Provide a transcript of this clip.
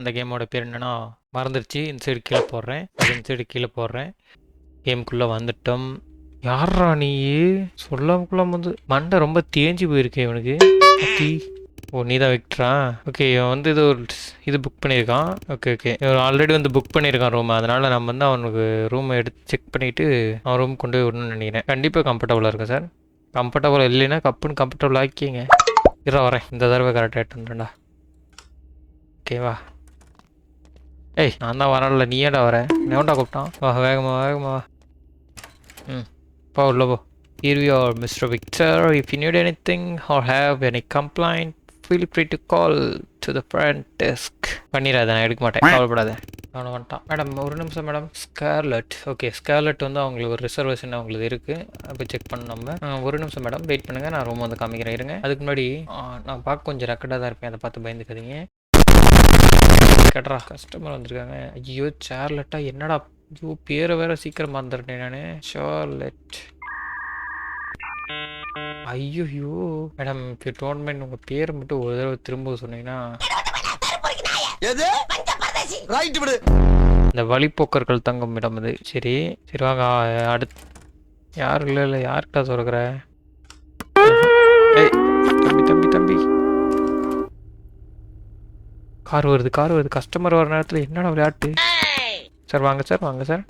அந்த கேமோட பேர் என்னன்னா மறந்துடுச்சு. இந்த சைடு கீழே போடுறேன், அது இந்த சைடு கீழே போடுறேன். கேமுக்குள்ளே வந்துட்டோம். யாரா நீ? சொல்லாமக்குள்ள வந்து மண்டை ரொம்ப தேஞ்சு போயிருக்கேன் இவனுக்கு. அத்தி. ஓ நீ தான் விக்டரா? ஓகே, இவன் வந்து இது புக் பண்ணியிருக்கான். ஓகே ஓகே, இவன் ஆல்ரெடி வந்து புக் பண்ணியிருக்கான் ரூம். அதனால் நம்ம வந்து அவனுக்கு ரூமை எடுத்து செக் பண்ணிவிட்டு அவன் ரூம் கொண்டு போய் விடணும்னு நினைக்கிறேன். கண்டிப்பாக கம்ஃபர்டபுளாக இருக்கும் சார். கம்ஃபர்டபுள் இல்லைன்னா கப்புன்னு கம்ஃபர்டபுள் ஆக்கிங்க. இரா வரேன், இந்த தடவை கரெக்டாக எடுத்துட்டுடா. ஓகேவா? ஏய் நான் தான் வரல, நீ ஏடா வர? எவன்டா கூப்பிட்டான்? வா வேகமா வேகமா வா. ம் போ உள்ள போ. Here we are, Mr. Victor. If you need anything or have any complaint, feel free to call to the front desk. பண்ணிடாத, நான் எடுக்க மாட்டேன், கவலைப்படாத. அவனை வந்துட்டான். மேடம் ஒரு நிமிஷம் மேடம். ஸ்கார்லெட். ஓகே, ஸ்கார்லெட் வந்து அவங்களுக்கு ஒரு ரிசர்வேஷன் அவங்களுக்கு இருக்குது. அப்போ செக் பண்ண நம்ம. ஒரு நிமிஷம் மேடம் வெயிட் பண்ணுங்கள், நான் ரூம் வந்து காமிக்கிறேன் இருங்க. அதுக்கு முன்னாடி நான் பார்க்க கொஞ்சம் ரெக்கடாக தான் இருப்பேன், அதை பார்த்து பயந்துக்காதீங்க. கேட்டரா கஸ்டமர் வந்திருக்காங்க. ஐயோ சார்லெட்டா? என்னடா ஐயோ பேரை வேற சீக்கிரம் மறந்துட்டேன் நான். சார்லெட். ஐயோ மேடம், இஃப் டோன்ட் மைண்ட் உங்கள் பேரை மட்டும் ஒரு தடவை திரும்ப சொன்னீங்கன்னா. இந்த வழிப்போக்கர்கள் தங்கும் இடம் அது. சரி சரி வாங்க அடுத்து. யாரும் இல்லை யாருக்கிட்ட சொல்கிற? ஏய் தம்பி தம்பி தம்பி, கார் வருது கஸ்டமர் வர நேரத்தில் என்னடா விளையாட்டு? சார் வாங்க சார் வாங்க சார்.